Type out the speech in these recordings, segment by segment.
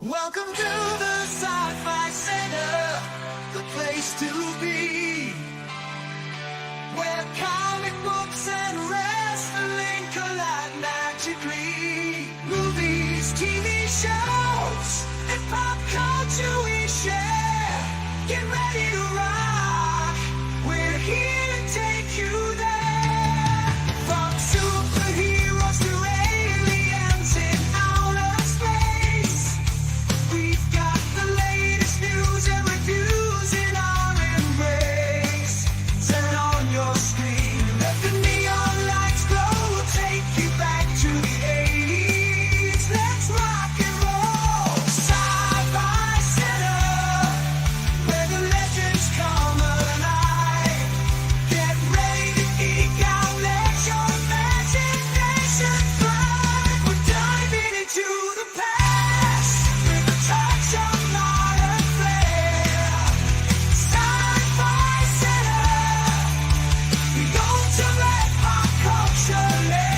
Welcome to the Sci-Fi Center, the place to be, where comic books and wrestling collide magically. Movies, TV shows, and pop culture we share. Get ready to rock, we're here to take you there. From superheroes to aliens in outer space, we've got the latest news and reviews in our embrace. Turn on your screen, let the neon lights glow. We'll take you back to the 80s. Let's rock and roll. Sci-Fi Center, where the legends come alive. Get ready to geek out, let your imagination fly. We're diving into the past with a touch of modern flair. Sci-Fi Center, the ultimate pop culture lair.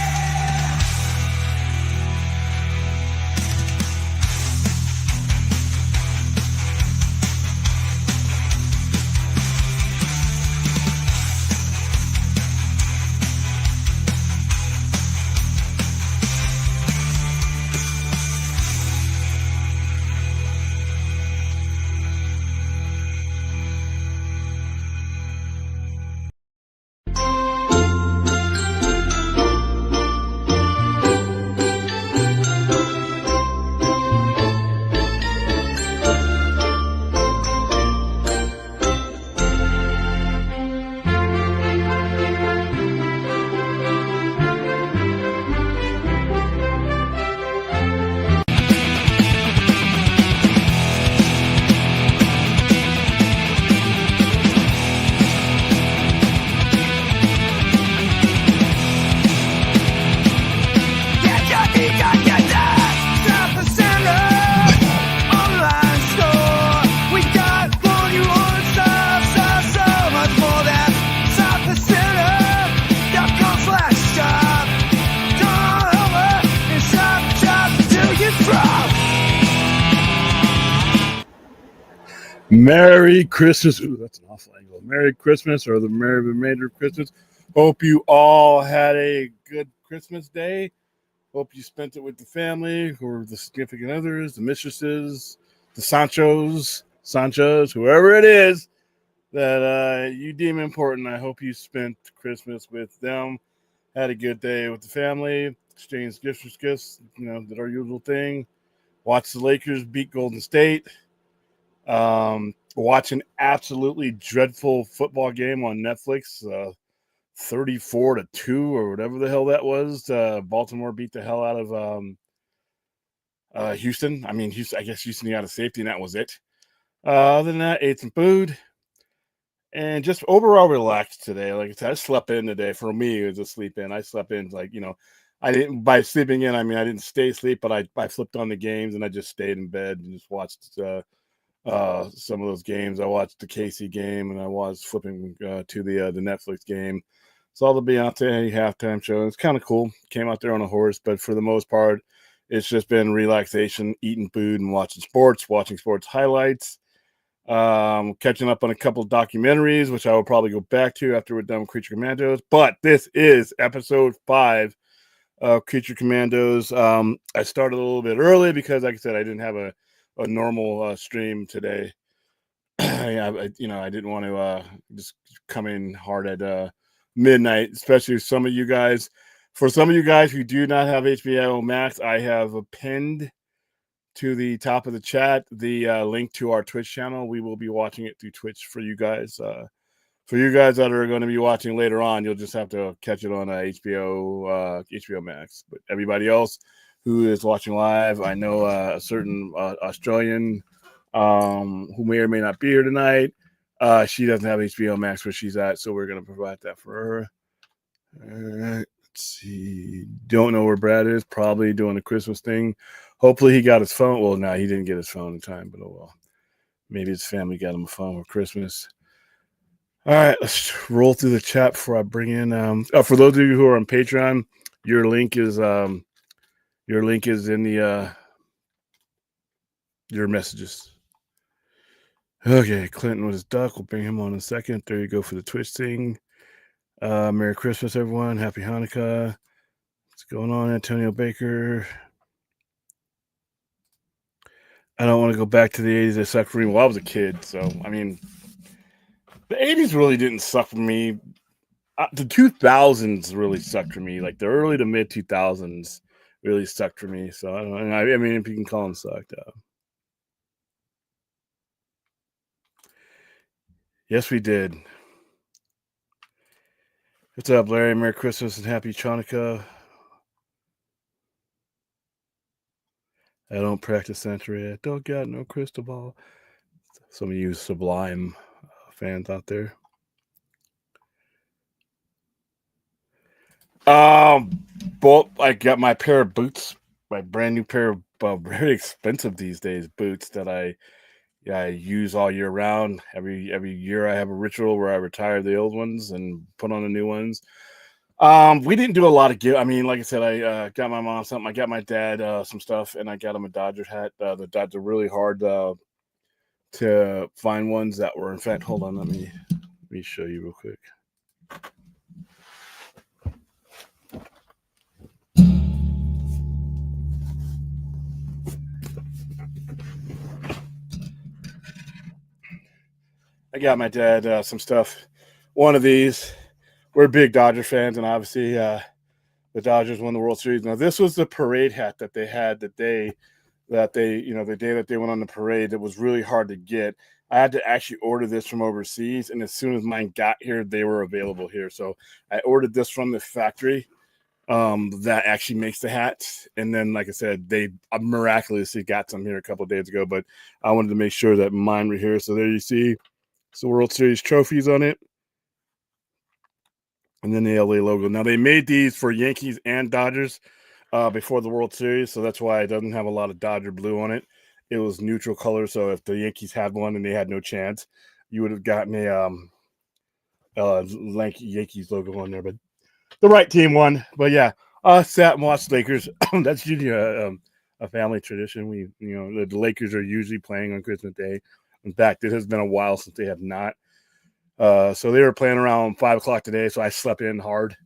Merry Christmas. Ooh, that's an awful angle. Merry Christmas, or the Merry remainder of Christmas. Hope you all had a good Christmas day. Hope you spent it with the family or the significant others, the mistresses, the Sanchos, whoever it is that you deem important. I hope you spent Christmas with them. Had a good day with the family. Exchanged gifts, did our usual thing. Watched the Lakers beat Golden State. Watch an absolutely dreadful football game on Netflix, 34-2 or whatever the hell that was. Baltimore beat the hell out of Houston. I guess Houston got a safety, and that was it. Other than that, ate some food and just overall relaxed today. Like I said, I slept in today. For me, it was a sleep in. I slept in I didn't, by sleeping in, I didn't stay asleep, but I flipped on the games and I just stayed in bed and just watched some of those games. I watched the KC game and I was flipping to the Netflix game. Saw the Beyonce halftime show. It's kind of cool. Came out there on a horse, but for the most part, it's just been relaxation, eating food and watching sports highlights. Catching up on a couple of documentaries, which I will probably go back to after we're done with Creature Commandos. But this is episode 5 of Creature Commandos. I started a little bit early because, like I said, I didn't have a normal stream today. I didn't want to just come in hard at midnight, especially some of you guys. For some of you guys who do not have HBO Max, I have pinned to the top of the chat the link to our Twitch channel. We will be watching it through Twitch for you guys. For you guys that are going to be watching later on, you'll just have to catch it on HBO Max. But everybody else who is watching live, I know a certain Australian who may or may not be here tonight. She doesn't have HBO Max where she's at, so we're going to provide that for her. All right, let's see. Don't know where Brad is. Probably doing a Christmas thing. Hopefully he got his phone. Well, no, he didn't get his phone in time, but oh well. Maybe his family got him a phone for Christmas. All right, let's roll through the chat before I bring in. For those of you who are on Patreon, your link is in the your messages. Okay, Clinton with his duck. We'll bring him on in a second. There you go for the Twitch thing. Merry Christmas, everyone. Happy Hanukkah. What's going on, Antonio Baker? I don't want to go back to the 80s. They sucked for me. Well, I was a kid, so I mean, the 80s really didn't suck for me. The 2000s really sucked for me. Like the early to mid 2000s really sucked for me. So I don't know. I mean, if you can call them sucked. Yes, we did. What's up, Larry? Merry Christmas and Happy Chanukah. I don't practice Santeria. I don't got no crystal ball. Some of you Sublime fans out there. Both I got my pair of boots, my brand new pair of very expensive these days boots that I use all year round. Every year I have a ritual where I retire the old ones and put on the new ones. We didn't do a lot of I mean, like I said, I got my mom something. I got my dad some stuff, and I got him a Dodger hat. The Dodgers are really hard to find ones that were. In fact, hold on, let me show you real quick. I got my dad some stuff. One of these. We're big Dodger fans, and obviously the Dodgers won the World Series. Now, this was the parade hat that they had the day that the day that they went on the parade. It was really hard to get. I had to actually order this from overseas, and as soon as mine got here, they were available here. So I ordered this from the factory that actually makes the hats. And then, like I said, they miraculously got some here a couple of days ago, but I wanted to make sure that mine were here. So there you see some World Series trophies on it. And then the LA logo. Now, they made these for Yankees and Dodgers before the World Series, so that's why it doesn't have a lot of Dodger blue on it. It was neutral color, so if the Yankees had one and they had no chance, you would have gotten a Yankees logo on there. But the right team won. But yeah, sat and watched Lakers. That's usually a family tradition. The Lakers are usually playing on Christmas Day. In fact, it has been a while since they have not. So they were playing around 5 o'clock today, so I slept in hard.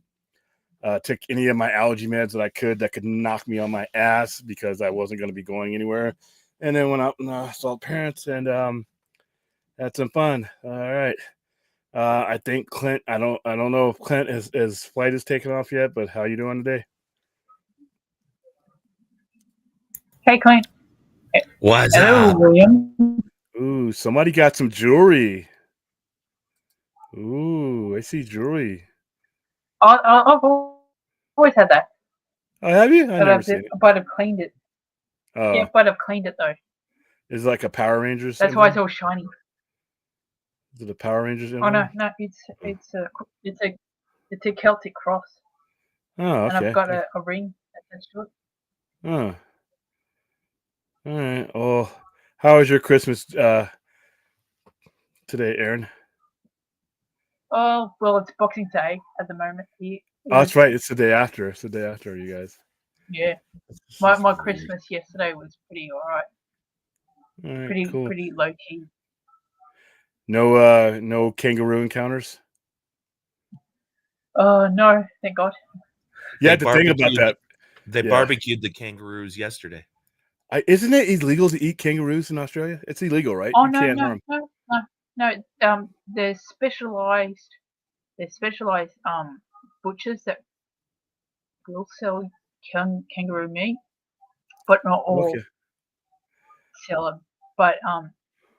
Took any of my allergy meds that could knock me on my ass because I wasn't going to be going anywhere. And then went out and saw parents and had some fun. All right. I think Clint, I don't know if Clint his flight is taken off yet, but how you doing today? Hey, Clint. What's Hello, up? William. Ooh, somebody got some jewelry. Ooh, I see jewelry. I've always had that, Oh, have you? I never seen it. but I've cleaned it. Yeah, but I've cleaned it though. Is it like a Power Rangers? That's why it's all shiny. Is it a Power Rangers? Oh no, it's a Celtic cross. Oh, okay. And I've got a ring attached to it. Oh. All right. Well, how was your Christmas today, Aaron? Oh well, it's Boxing Day at the moment. Oh, that's right. It's the day after. It's the day after, you guys. Yeah. My Christmas yesterday was pretty alright. All right, cool. Pretty low key. No kangaroo encounters. No, thank God. Yeah, the thing about that. They barbecued the kangaroos yesterday. Isn't it illegal to eat kangaroos in Australia? It's illegal, right? Oh you can't harm. no. There's specialized butchers that will sell kangaroo meat, but not all sell them. But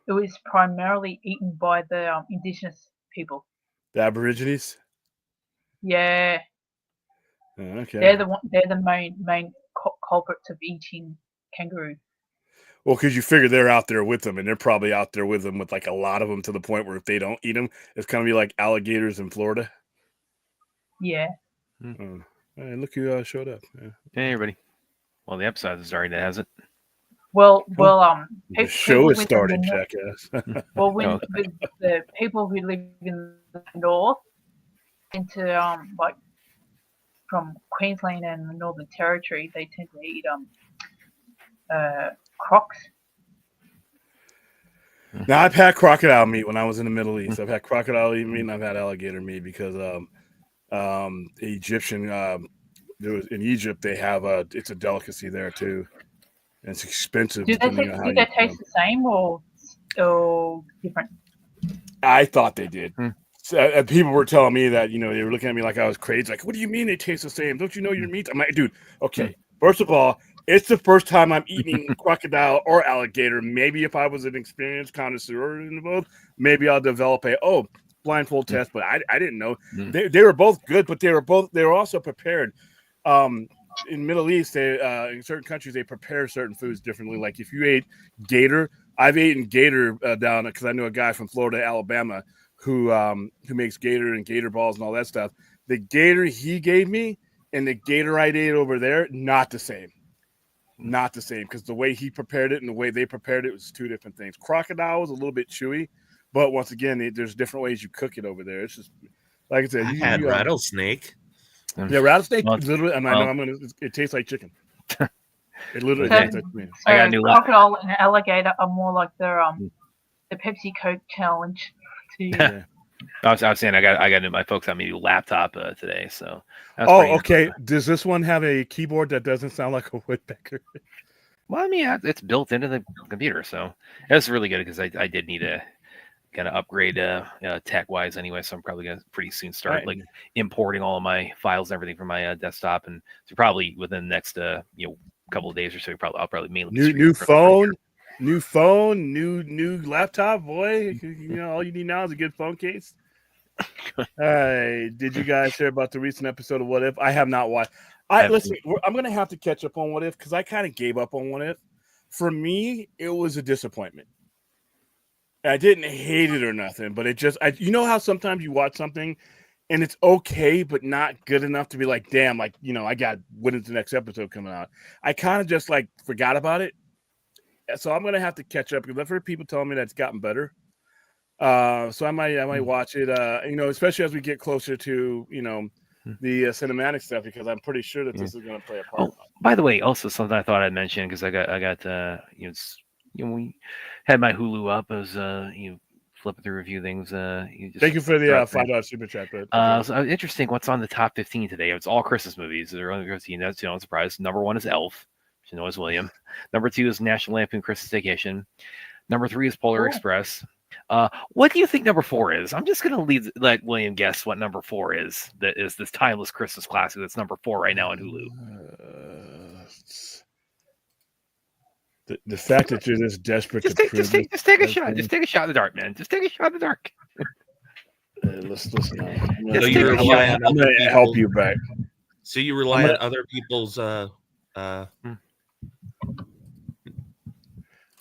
it was primarily eaten by the indigenous people. The Aborigines. Yeah. Okay. They're the main culprits of eating kangaroo. Well, because you figure they're out there with them, and they're probably out there with them with like a lot of them to the point where if they don't eat them, it's kind of be like alligators in Florida. Yeah. Hey, look who showed up. Yeah. Hey, everybody. Well, the episode is starting, has it? Well, the show is starting, jackass. Well, when the people who live in the north into like from Queensland and the Northern Territory, they tend to eat crocs. Now I've had crocodile meat when I was in the Middle East. I've had crocodile meat and I've had alligator meat because Egyptian there was in Egypt they have it's a delicacy there too. And it's expensive Do depending on how they you taste the same or different? I thought they did. Hmm. So, people were telling me that, they were looking at me like I was crazy. Like, what do you mean they taste the same? Don't you know your meat? I'm like, dude, okay. First of all, it's the first time I'm eating crocodile or alligator. Maybe if I was an experienced connoisseur in both, maybe I'll develop a blindfold test. But I didn't know. They were both good, but they were also prepared. In Middle East, in certain countries they prepare certain foods differently. Like if you ate gator, I've eaten gator down because I know a guy from Florida, Alabama, who makes gator and gator balls and all that stuff. The gator he gave me and the gator I ate over there, not the same. Not the same because the way he prepared it and the way they prepared it was two different things. Crocodile was a little bit chewy, but once again, there's different ways you cook it over there. It's just like I said. I had rattlesnake. Yeah, rattlesnake. Well, Literally, it tastes like chicken. It literally So, tastes like me. I got a new crocodile and alligator are more like the Pepsi Coke challenge. I was saying I got my folks got me a new laptop today, so. Okay. Does this one have a keyboard that doesn't sound like a woodpecker? Well, I mean, it's built into the computer, so that's really good because I did need to kind of upgrade tech wise anyway. So I'm probably gonna pretty soon start like importing all of my files and everything from my desktop, and so probably within the next couple of days or so, I'll probably mainly new phone, new laptop. Boy, all you need now is a good phone case. Hey, did you guys hear about the recent episode of What If? I have not watched. Listen, I'm gonna have to catch up on What If because I kind of gave up on What If. For me, it was a disappointment. I didn't hate it or nothing, but it just, you know how sometimes you watch something and it's okay, but not good enough to be like, damn, like, when is the next episode coming out? I kind of just like forgot about it. So I'm going to have to catch up because I've heard people telling me that it's gotten better. So I might watch it, especially as we get closer to, the cinematic stuff, because I'm pretty sure that this is going to play a part. Oh, by the way, also something I thought I'd mention because I got we had my Hulu up as flipping through a few things. Thank you for the $5 super chat. So interesting. What's on the top 15 today? It's all Christmas movies. They're only 15. That's no surprise. Number 1 is Elf, which you know is William. Number 2 is National Lampoon Christmas Vacation. Number 3 is Polar Express. What do you think number 4 is? I'm just gonna let William guess what number 4 is. That is this timeless Christmas classic that's number 4 right now on Hulu. The fact that you're this desperate just take a shot. Just take a shot in the dark, man. Just take a shot in the dark. Let's listen. I'm going to help you back. So you rely on other people's I'm going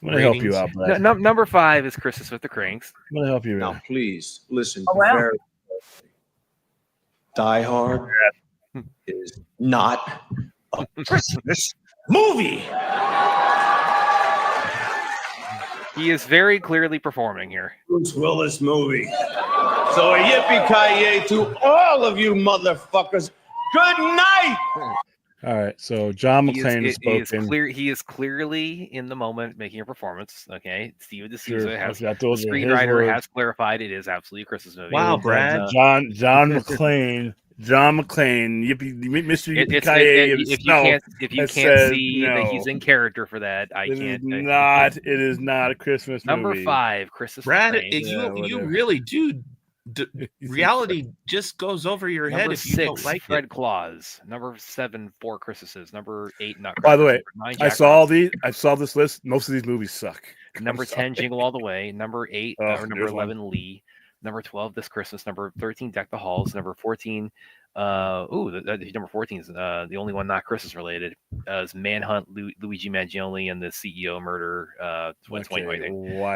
to help you out, Brad. Number 5 is Christmas with the Cranks. I'm going to help you now. out. Please listen. Oh, wow. Very Die Hard is not a Christmas movie. He is very clearly performing here. Bruce Willis movie. So yippee-ki-yay to all of you motherfuckers. Good night. All right, so John McClane has spoken. He is clearly in the moment making a performance. Okay, Steven D'Souza the screenwriter has clarified it is absolutely a Christmas movie. Wow, Brad. John McClane. John McClane, Mr. If you can't see that he's in character for that, It is not a Christmas movie. Number 5, Christmas. Brad, you really do. Reality just goes over your head if you 6, don't like Fred it. Claus. Number 7, 4 Christmases. Number 8, not Christmas. By the way, 9, I saw this list. Most of these movies suck. Number 10, Jingle All the Way. Number 8, or number 11, Lee. Number 12, This Christmas. Number 13, Deck the Halls. Number 14, number 14 is the only one not Christmas related. Is Manhunt, Luigi Mangione, and the CEO Murder. Why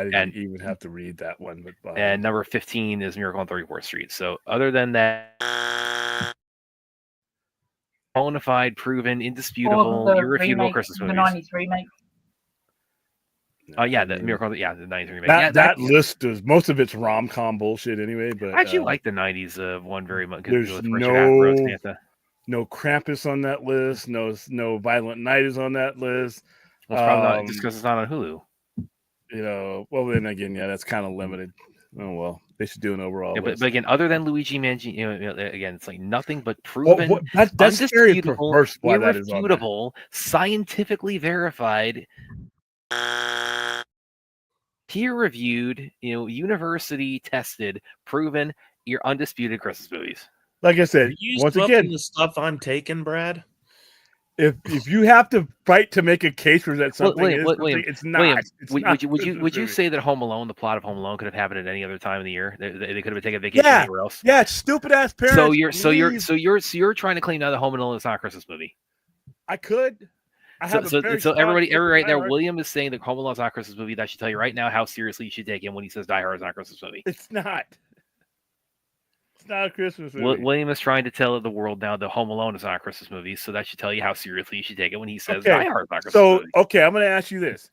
did you even have to read that one? And number 15 is Miracle on 34th Street. So other than that, bona fide, proven, indisputable, irrefutable Christmas movies. The 90s remake. The Miracle, the 90s remake. That list is most of it's rom-com bullshit anyway. But I actually like the 90s one very much. There's no Krampus on that list. No Violent Night is on that list. Well, it's probably not just because it's not on Hulu. You know, well then again, yeah, that's kind of limited. Oh well, they should do an overall Yeah, list. but again, other than Luigi Mangione, again, it's like nothing but Well, proven, that's very undisputable, perverse why that is on there. irrefutable, scientifically verified, peer-reviewed, university tested, proven, your undisputed Christmas movies. Like I Are said, you once smoking again, the stuff I'm taking, Brad? if you have to fight to make a case for that something William, it's not. William, It's would, not would you a would you Christmas would you movie. say that Home Alone, the plot of Home Alone, could have happened at any other time of the year? They could have been taking a vacation Yeah, anywhere else. yeah, stupid ass parents. So you're trying to claim now that Home Alone is not a Christmas movie. I could. I have a very So strong everybody case right in there, my heart. William is saying that Home Alone is not a Christmas movie. That should tell you right now how seriously you should take him when he says Die Hard is not a Christmas movie. It's not. It's not a Christmas movie. William is trying to tell the world now that Home Alone is not a Christmas movie, so that should tell you how seriously you should take it when he says Okay, Die Hard is not a Christmas so movie. okay, I'm going to ask you this: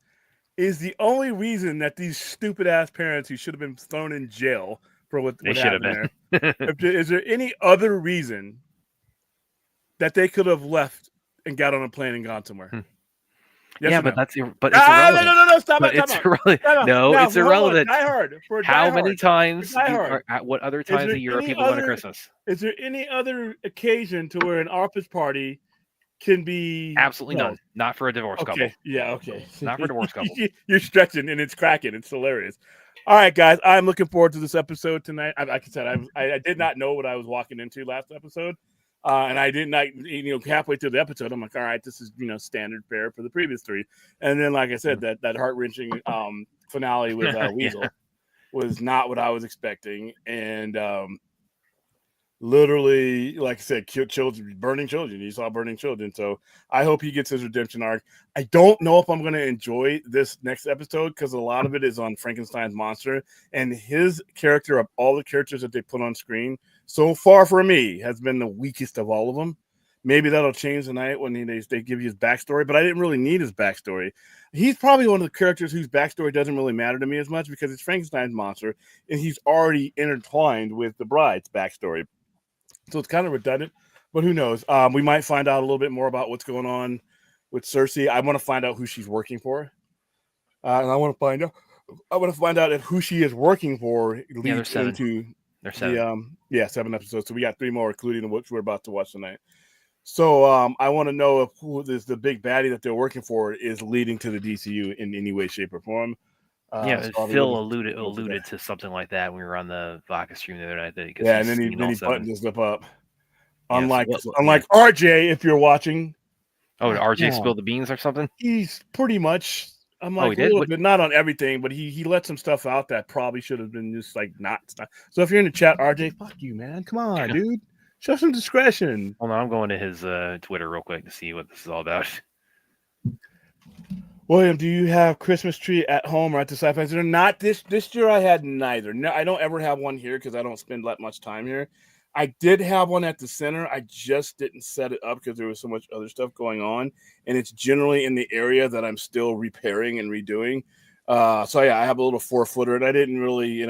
is the only reason that these stupid ass parents who should have been thrown in jail for what should have happened been. there? Is there any other reason that they could have left and got on a plane and gone somewhere? Yes Yeah, or but no? it's irrelevant. No, stop But it. it's irrelevant. No, Now, it's irrelevant. Die Hard. How many times? Die Hard. What other times a year are people going to Christmas? Is there any other occasion to where an office party can be Absolutely none. Not for a divorce couple. Yeah, okay. Not for a divorce couple. You're stretching and it's cracking. It's hilarious. All right, guys. I'm looking forward to this episode tonight. Like I said, I did not know what I was walking into last episode. And I did not, halfway through the episode, I'm like, all right, this is, standard fare for the previous three. And then, like I said, that heart-wrenching finale with Weasel was not what I was expecting. And literally, like I said, burning children. You saw burning children. So I hope he gets his redemption arc. I don't know if I'm going to enjoy this next episode because a lot of it is on Frankenstein's monster. And his character, of all the characters that they put on screen, so far for me, has been the weakest of all of them. Maybe that'll change tonight when they give you his backstory, but I didn't really need his backstory. He's probably one of the characters whose backstory doesn't really matter to me as much because it's Frankenstein's monster, and he's already intertwined with the bride's backstory. So it's kind of redundant, but who knows? We might find out a little bit more about what's going on with Cersei. I want to find out who she's working for, and I want to find out if who she is working for leads into. There's 7. 7 episodes. So we got 3 more, including what we're about to watch tonight. So I want to know if who is the big baddie that they're working for is leading to the DCU in any way, shape, or form. So Phil alluded to something like that when we were on the Vodka stream the other night. And then he buttoned his lip up. Unlike RJ, if you're watching. Oh, did RJ spill the beans or something? He's pretty much. I'm like a little bit, not on everything, but he let some stuff out that probably should have been just like not. So if you're in the chat, RJ, fuck you, man. Come on, dude. Show some discretion. Hold on, I'm going to his Twitter real quick to see what this is all about. William, do you have Christmas tree at home or at the sci-fi center? Not this year. I had neither. No, I don't ever have one here because I don't spend that much time here. I did have one at the center. I just didn't set it up because there was so much other stuff going on, and it's generally in the area that I'm still repairing and redoing. So yeah, I have a little 4-footer, and I didn't really,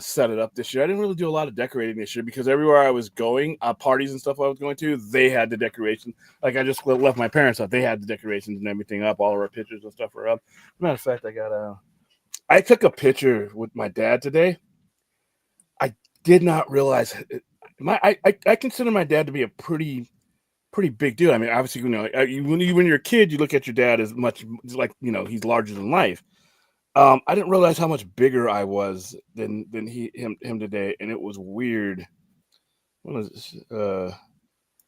set it up this year. I didn't really do a lot of decorating this year because everywhere I was going, parties and stuff I was going to, they had the decoration. Like I just left my parents up; they had the decorations and everything up. All of our pictures and stuff were up. As a matter of fact, I took a picture with my dad today. Did not realize I consider my dad to be a pretty big dude. I mean, obviously, when you're a kid, you look at your dad as much like he's larger than life. I didn't realize how much bigger I was than him today, and it was weird. What is this?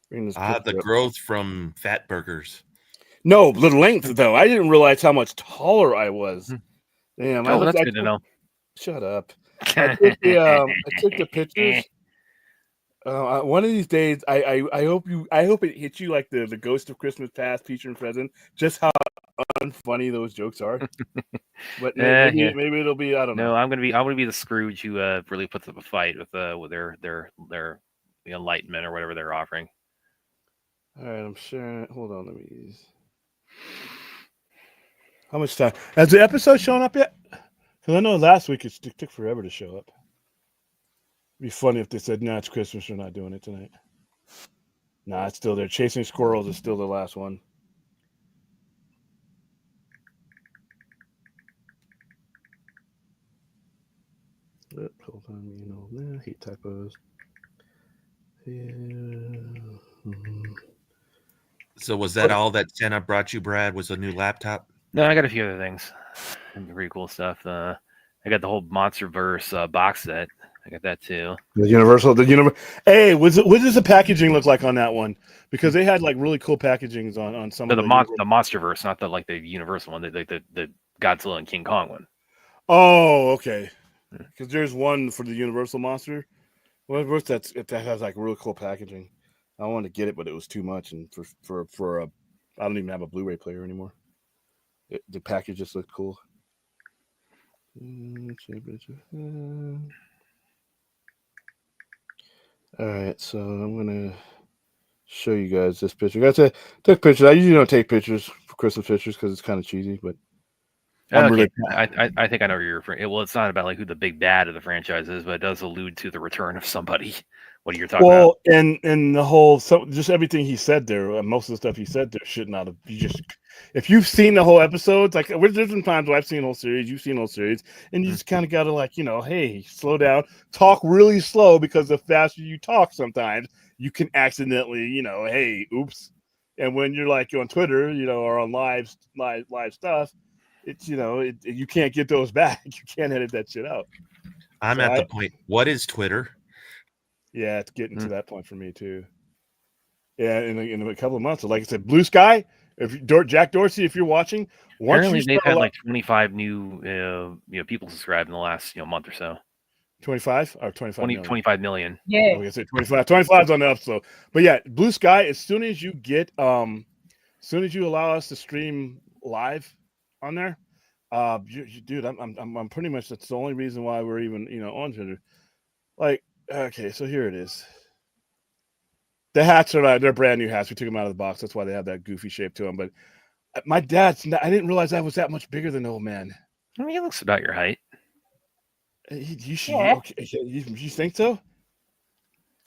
Bring this the growth from fat burgers. No, the length though. I didn't realize how much taller I was. Damn, that's good to know. Shut up. I took the pictures. One of these days, I hope it hits you like the Ghost of Christmas Past, featuring present. Just how unfunny those jokes are. But maybe it'll be. I don't know. No, I'm gonna be the Scrooge who really puts up a fight with their the Enlightenment or whatever they're offering. All right, I'm sharing. Hold on, let me use. How much time has the episode shown up yet? Because I know last week it took forever to show up. It'd be funny if they said, "No, it's Christmas. We're not doing it tonight." Nah, it's still there. Chasing Squirrels is still the last one. Hold on, hate typos. Yeah. So was that all that Santa brought you, Brad? Was a new laptop? No, I got a few other things. Some pretty cool stuff. I got the whole MonsterVerse box set. I got that too. The Universal. Hey, what does the packaging look like on that one? Because they had like really cool packagings on some of the the MonsterVerse, not the Universal one. The Godzilla and King Kong one. Oh, okay. Because there's one for the Universal monster. What's that has like really cool packaging. I wanted to get it, but it was too much, and for I don't even have a Blu-ray player anymore. The package just looked cool. All right, so I'm gonna show you guys this picture. Guys, take pictures. I usually don't take pictures for Christmas pictures because it's kind of cheesy, but I'm Okay, really. I think I know where you're referring. Well, it's not about like who the big bad of the franchise is, but it does allude to the return of somebody. What are you talking about? Well, and the whole just everything he said there, most of the stuff he said there should not have. If you've seen the whole episodes, like there's different times where I've seen the whole series, you've seen the whole series, and you just kind of got to like, hey, slow down, talk really slow, because the faster you talk, sometimes you can accidentally, hey, oops. And when you're like on Twitter, or on live stuff, it's you can't get those back. You can't edit that shit out. I'm at the point. What is Twitter? Yeah, it's getting to that point for me too. Yeah, in a couple of months. So like I said, Blue Sky. If Jack Dorsey, if you're watching, apparently they've had like 25 new people subscribed in the last month or so. 25 or 25 million. 25 million. Yeah. I was gonna say 25. 25's on the upslope. But yeah, Blue Sky. As soon as you get, as soon as you allow us to stream live on there, dude, I'm pretty much, that's the only reason why we're even on Twitter. Like, okay, so here it is. The hats they're brand new hats. We took them out of the box. That's why they have that goofy shape to them. But my dad's, I didn't realize I was that much bigger than the old man. I mean, he looks about your height. You should. Yeah. Okay, you think so?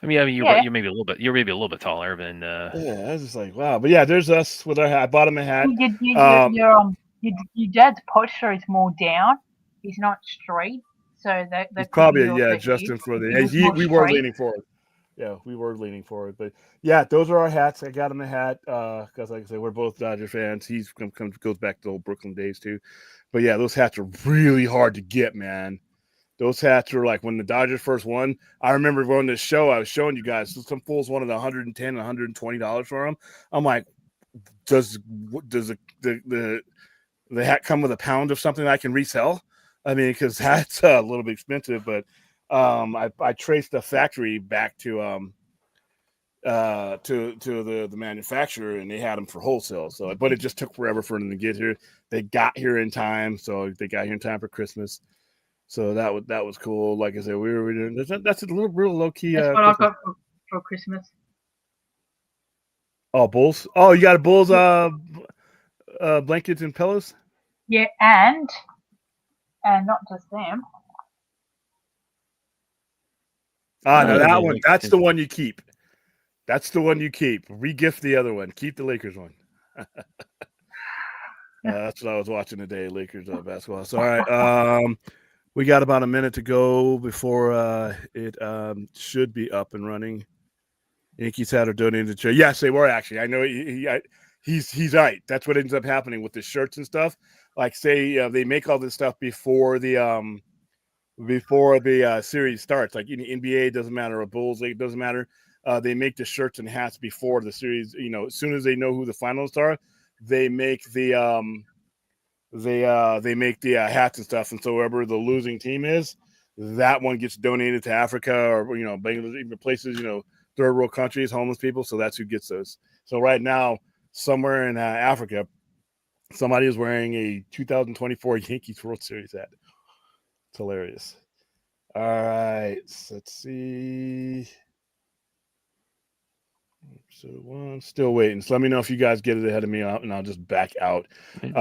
I mean, you're maybe a little bit taller than. Yeah, I was just like, wow. But yeah, there's us with our hat. I bought him a hat. Your dad's posture is more down. He's not straight, so that probably adjusting for the. We were leaning forward. Yeah, we were leaning forward, but yeah, those are our hats. I got him a hat because, like I said, we're both Dodger fans. He's goes back to the old Brooklyn days too. But yeah, those hats are really hard to get, man. Those hats are like when the Dodgers first won. I remember going to the show. I was showing you guys. Some fools wanted $110, $120 for them. I'm like, does the hat come with a pound of something I can resell? I mean, because hats a little bit expensive, but I traced the factory back to the manufacturer, and they had them for wholesale. So, but it just took forever for them to get here. They got here in time, so they got here in time for Christmas. So that was cool. Like I said, we were doing that's a little real low key. That's what I got for Christmas. Oh, Bulls! Oh, you got a Bulls blankets and pillows? Yeah, and not just them. No, that one. That's the one you keep. That's the one you keep. Regift the other one. Keep the Lakers one. That's what I was watching today. Lakers basketball. So all right. We got about a minute to go before it should be up and running. Yankees had a donated chair. Yes, they were actually. I know he's right. That's what ends up happening with the shirts and stuff. Like, say they make all this stuff before the series starts. Like in the NBA, doesn't matter. A Bulls League, doesn't matter. They make the shirts and hats before the series. As soon as they know who the finalists are, they make the hats and stuff. And so wherever the losing team is, that one gets donated to Africa or Bangladesh, even places, third world countries, homeless people. So that's who gets those. So right now, somewhere in Africa, somebody is wearing a 2024 Yankees World Series hat. It's hilarious. All right, so let's see. So one, still waiting. So let me know if you guys get it ahead of me, and I'll just back out. And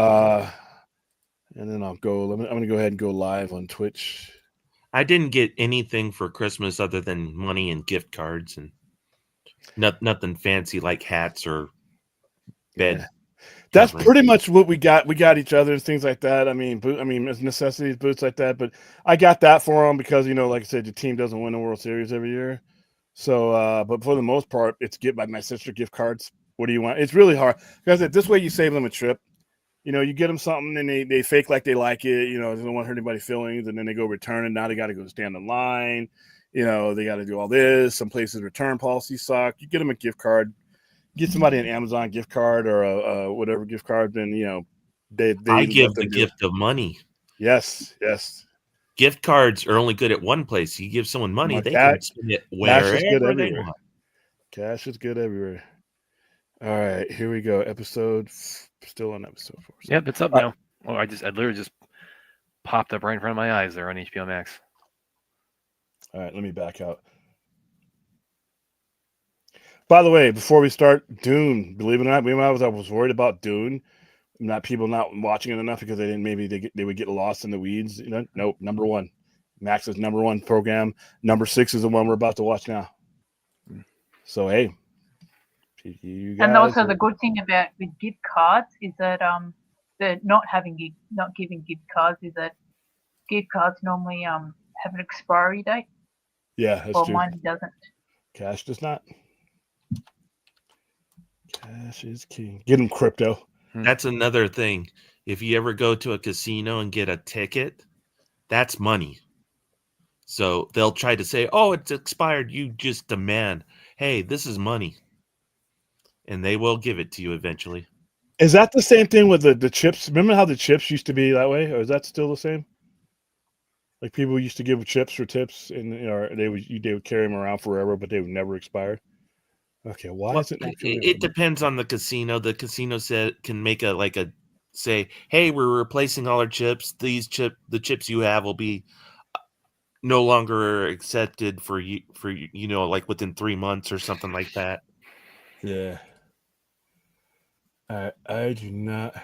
then I'll go. I'm going to go ahead and go live on Twitch. I didn't get anything for Christmas other than money and gift cards, and nothing fancy like hats or bed. That's covering. pretty much what we got. We got each other and things like that. I mean, it's necessities, boots like that. But I got that for them because like I said, your team doesn't win the World Series every year. So, but for the most part, it's get by my sister gift cards. What do you want? It's really hard because this way you save them a trip. You get them something and they fake like they like it. They don't want to hurt anybody's feelings, and then they go return it. Now they got to go stand in line. They got to do all this. Some places return policies suck. You get them a gift card. Get somebody an Amazon gift card or a whatever gift card, then they I let give the them do it. gift of money. Yes. Gift cards are only good at one place. You give someone money, Well, they can spend it cash is good wherever they everywhere. want. Cash is good everywhere. All right, here we go. Still on episode 4. Yep, it's up now. Oh, I literally just popped up right in front of my eyes there on HBO Max. All right, let me back out. By the way, before we start, Dune. Believe it or not, I was worried about Dune. People not watching it enough because they would get lost in the weeds. Nope. Number 1, Max's number 1 program. Number 6 is the one we're about to watch now. So hey, you guys. And also the good thing about with gift cards is that the not giving gift cards is that gift cards normally have an expiry date. Yeah, that's Well, true. mine doesn't. Cash does not. Cash is king. Get him crypto. That's another thing. If you ever go to a casino and get a ticket, that's money. So they'll try to say, "Oh, it's expired." You just demand, "Hey, this is money," and they will give it to you eventually. Is that the same thing with the chips? Remember how the chips used to be that way, or is that still the same? Like people used to give chips for tips, and they would carry them around forever, but they would never expire. Okay, why Well, is it not coming it up? depends on the casino. The casino can make say, "Hey, we're replacing all our chips. The chips you have will be no longer accepted for like within 3 months or something like that." Yeah. I do not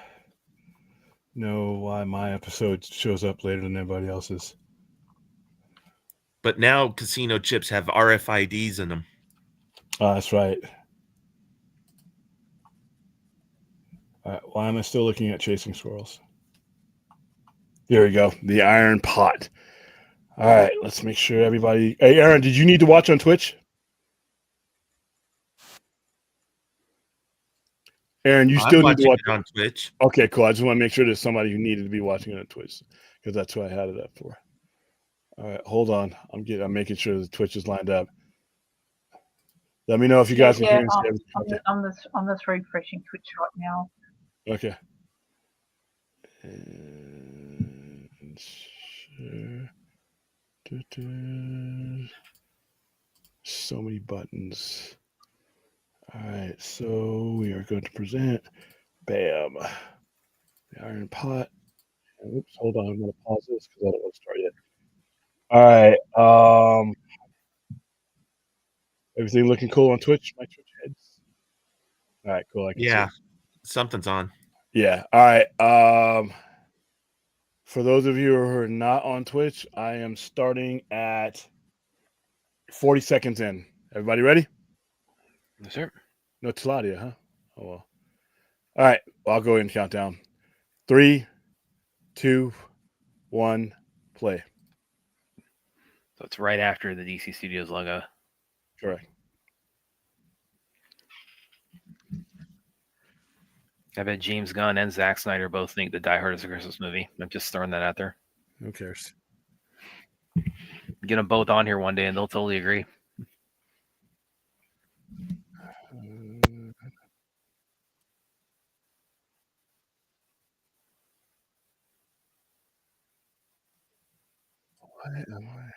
know why my episode shows up later than everybody else's. But now casino chips have RFIDs in them. Oh, that's right. All right, why am I still looking at Chasing Squirrels? There we go. The Iron Pot. All right, let's make sure everybody. Hey, Aaron, did you need to watch on Twitch? Aaron, you still need to watch it on Twitch. Okay, cool. I just want to make sure there's somebody who needed to be watching it on Twitch because that's who I had it up for. All right, hold on. I'm making sure the Twitch is lined up. Let me know if you guys can hear and see everything. I'm just refreshing Twitch right now. Okay. And share. So many buttons. All right, so we are going to present. Bam. The Iron Pot. Oops, hold on. I'm going to pause this because I don't want to start yet. All right. Everything looking cool on Twitch? My Twitch heads. All right, cool. I can see. Something's on. Yeah. All right. For those of you who are not on Twitch, I am starting at 40 seconds in. Everybody ready? Yes, sir. No Tiladia, huh? Oh well. All right. Well, I'll go ahead and count down. 3, 2, 1, play. So it's right after the DC Studios logo. Correct. I bet James Gunn and Zack Snyder both think that Die Hard is a Christmas movie. I'm just throwing that out there. Who cares? Get them both on here one day and they'll totally agree. Why am I?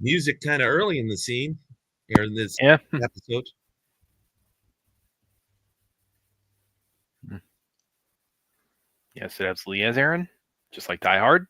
music kind of early in the scene or in this Yeah. episode. Yes, it absolutely is, Aaron. Just like Die Hard.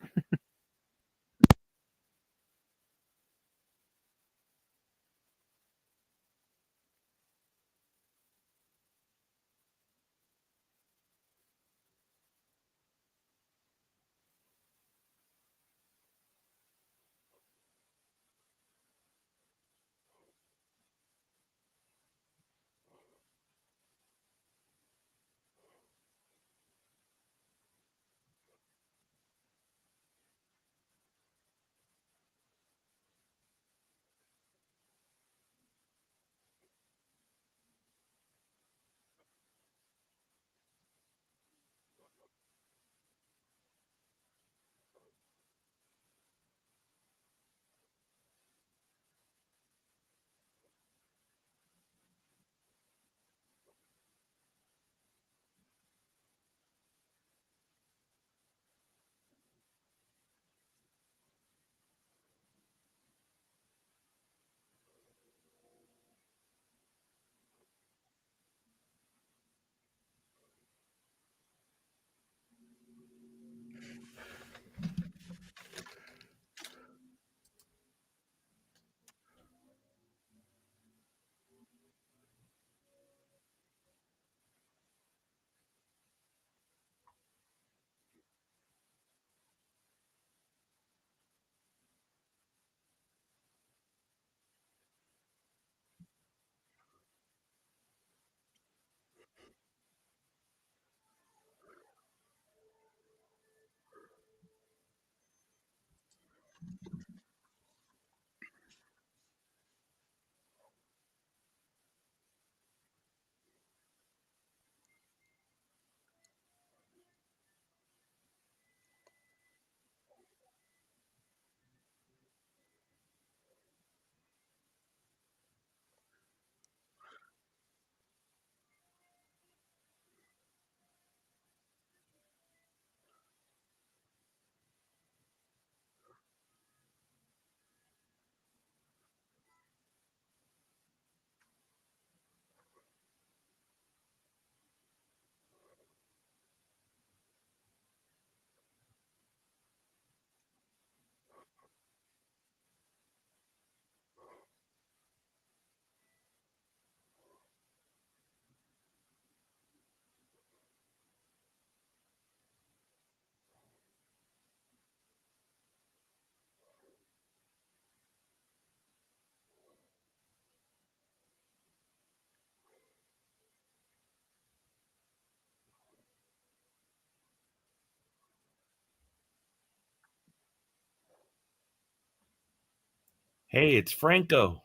Hey, it's Franco.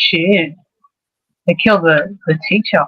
shit. They killed the teacher.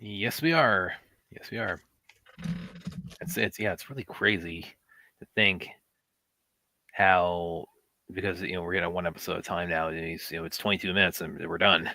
Yes, we are. Yes, we are. It's really crazy to think how, because we're getting one episode at a time now, and it's 22 minutes and we're done.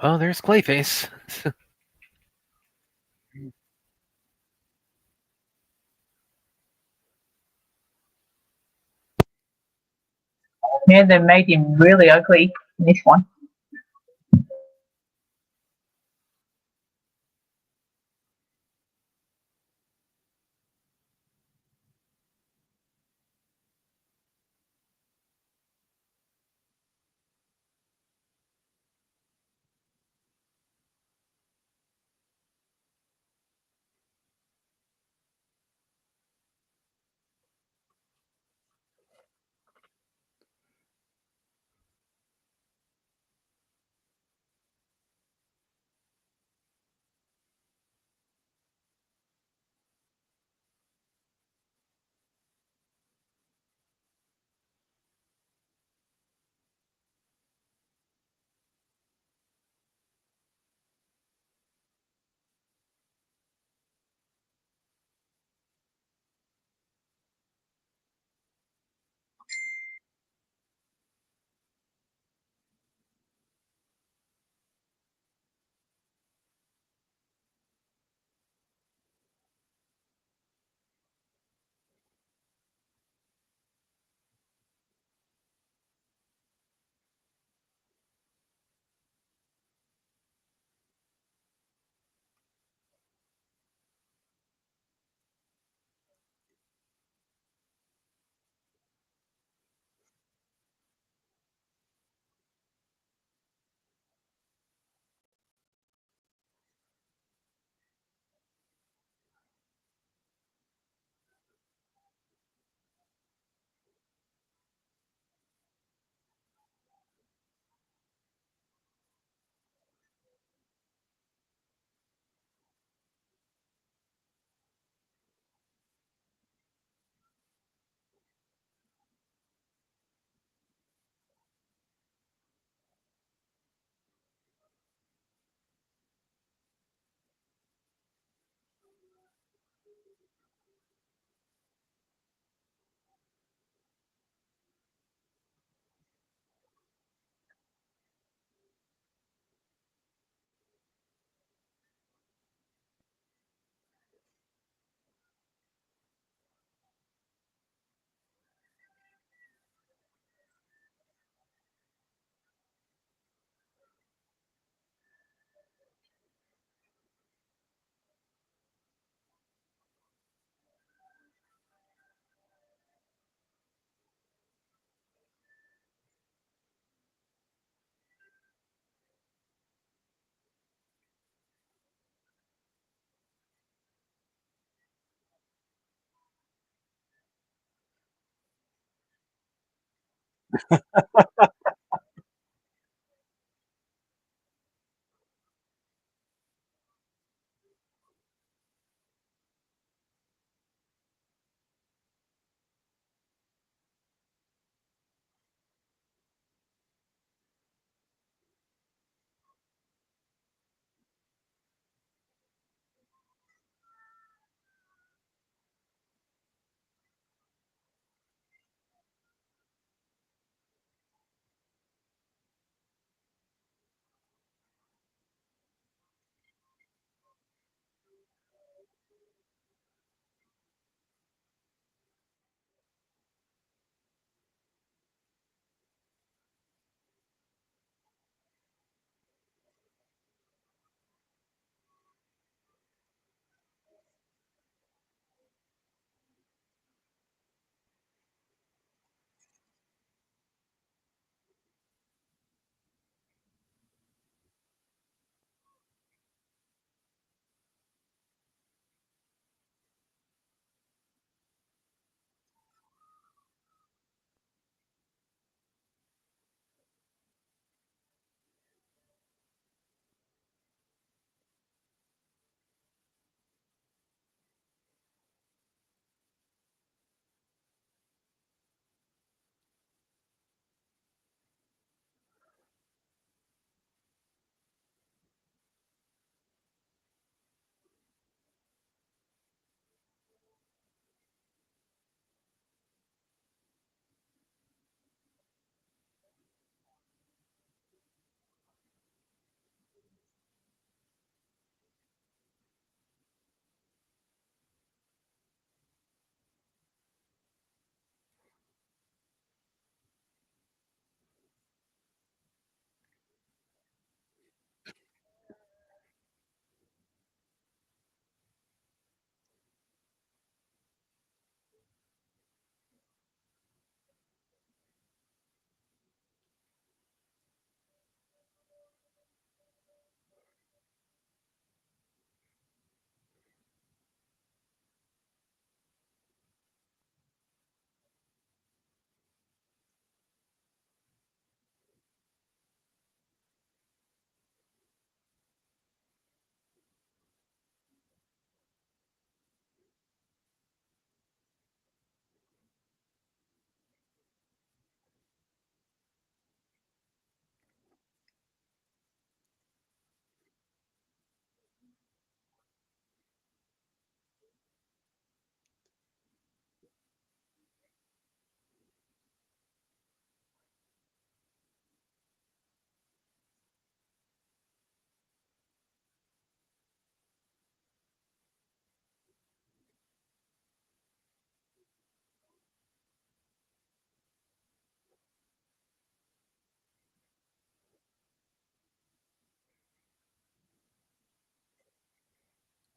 Well, there's Clayface. Yeah, they made him really ugly in this one.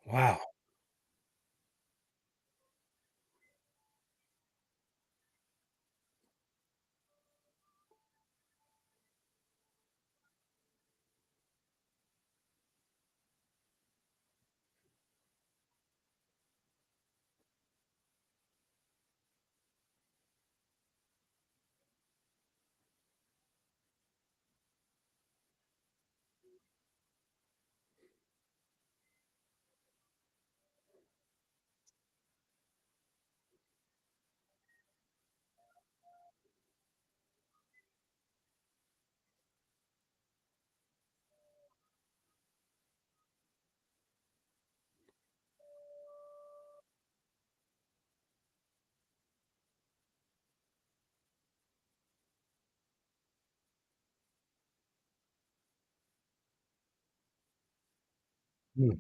Wow. Hmm.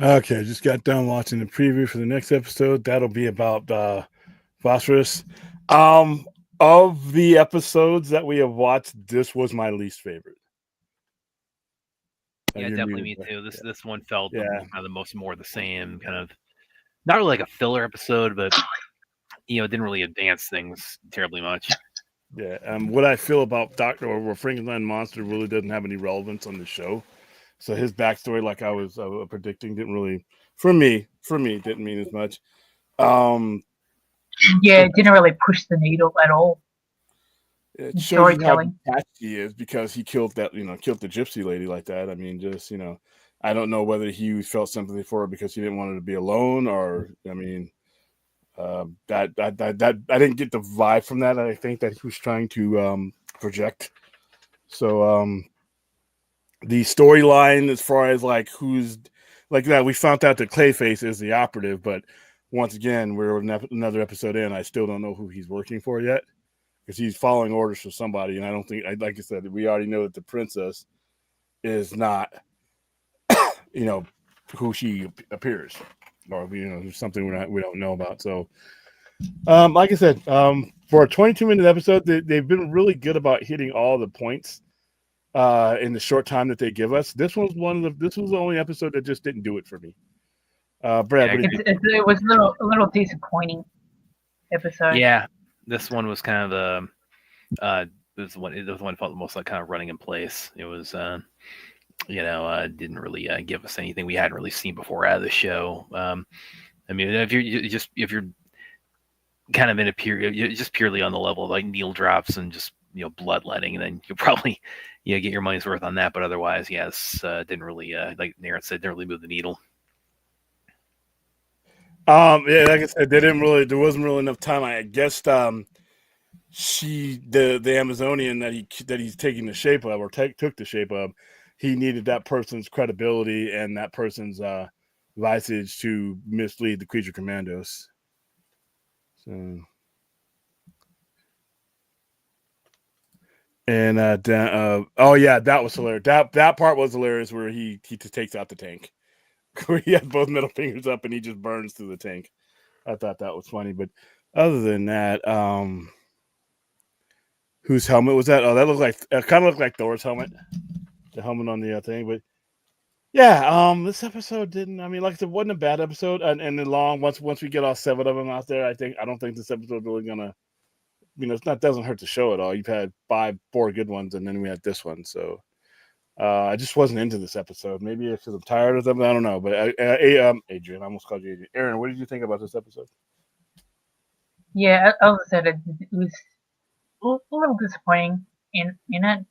Okay, just got done watching the preview for the next episode. That'll be about Phosphorus. Of the episodes that we have watched, this was my least favorite. Yeah, You're definitely muted, me but- too. This one felt Yeah. kind of the most more of the same, kind of not really like a filler episode, but it didn't really advance things terribly much. Yeah. What I feel about Doctor or Frankenstein Monster really doesn't have any relevance on the show. So his backstory, like I was predicting, didn't really, for me, didn't mean as much. Yeah, it didn't really push the needle at all. It in shows you how storytelling. detached he is because he killed the gypsy lady like that. I mean, just I don't know whether he felt sympathy for her because he didn't want her to be alone, or I mean, that I didn't get the vibe from that. I think that he was trying to project. So the storyline, as far as like who's like that, we found out that Clayface is the operative, but once again, we're another episode in. I still don't know who he's working for yet because he's following orders from somebody, and I don't think, like I said, we already know that the princess is not, who she appears, or something we don't know about. So, like I said, for a 22-minute episode, they've been really good about hitting all the points in the short time that they give us. This was the only episode that just didn't do it for me. Brad, what do you think? It was a little disappointing episode. Yeah, this one was kind of the this one felt the most like kind of running in place. It was didn't really give us anything we hadn't really seen before out of the show. I mean, if you're kind of in a period, just purely on the level of like needle drops and just bloodletting, and then you'll probably get your money's worth on that. But otherwise, yes, didn't really like Naren said, didn't really move the needle. Yeah, like I said, there wasn't really enough time. I guess the Amazonian that he's taking the shape of, or took the shape of, he needed that person's credibility and that person's visage to mislead the creature commandos. So, and oh yeah, that was hilarious. That part was hilarious where he just takes out the tank. Where he had both middle fingers up and he just burns through the tank. I thought that was funny, but other than that, whose helmet was that? Oh, that kind of looked like Thor's helmet, the helmet on the thing. But yeah, this episode didn't. I mean, like I said, it wasn't a bad episode, and then long. Once we get all 7 of them out there, I don't think this episode really gonna. Doesn't hurt the show at all. You've had 4 good ones, and then we had this one. So I just wasn't into this episode. Maybe it's because I'm tired of them. I don't know. But Adrian, I almost called you Adrian. Aaron, what did you think about this episode? Yeah, as I said, it was a little disappointing in it.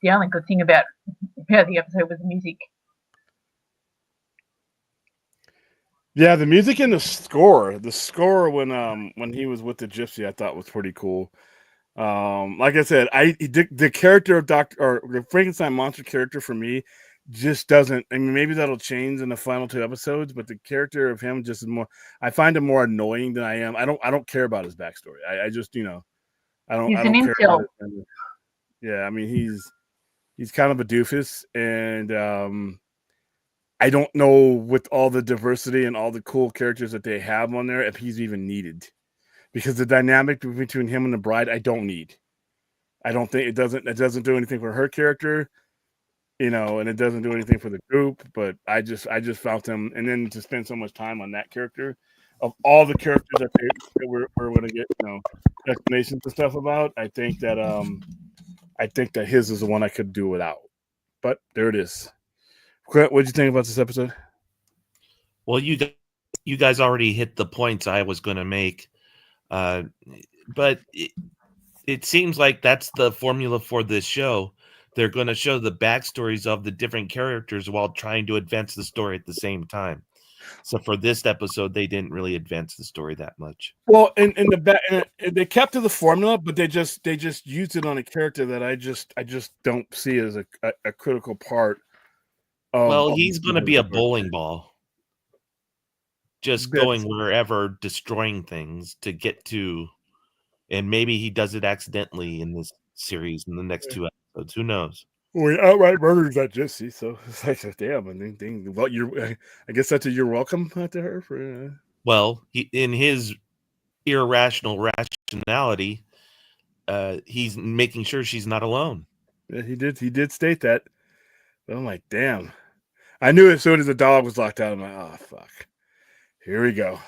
The only good thing about the episode was the music. Yeah, the music and the score. The score when he was with the gypsy, I thought was pretty cool. Like I said, the character of the Frankenstein monster character for me just doesn't. I mean, maybe that'll change in the final 2 episodes, but the character of him just is more. I find him more annoying than I am. I don't care about his backstory. I just I don't. He's I an don't care about incel. it. Yeah, I mean he's kind of a doofus, and I don't know with all the diversity and all the cool characters that they have on there if he's even needed. Because the dynamic between him and the bride, I don't need. I don't think it doesn't do anything for her character, and it doesn't do anything for the group. But I just found him, and then to spend so much time on that character, of all the characters that we're going to get, explanations and stuff about, I think that his is the one I could do without. But there it is. What did you think about this episode? Well, you guys already hit the points I was going to make. But it seems like that's the formula for this show. They're going to show the backstories of the different characters while trying to advance the story at the same time. So for this episode, they didn't really advance the story that much. Well, they kept to the formula, but they just used it on a character that I just don't see as a critical part. Well, he's going to be a bowling ball. Just going wherever, destroying things to get to, and maybe he does it accidentally in this series in the next 2 episodes. Who knows? Well, he outright murders that Jesse, so it's like, damn. And then, well, I guess that's you're welcome to her for. Well, in his irrational rationality, he's making sure she's not alone. Yeah, he did state that. But I'm like, damn. I knew as soon as the dog was locked out, I'm like, oh fuck, here we go.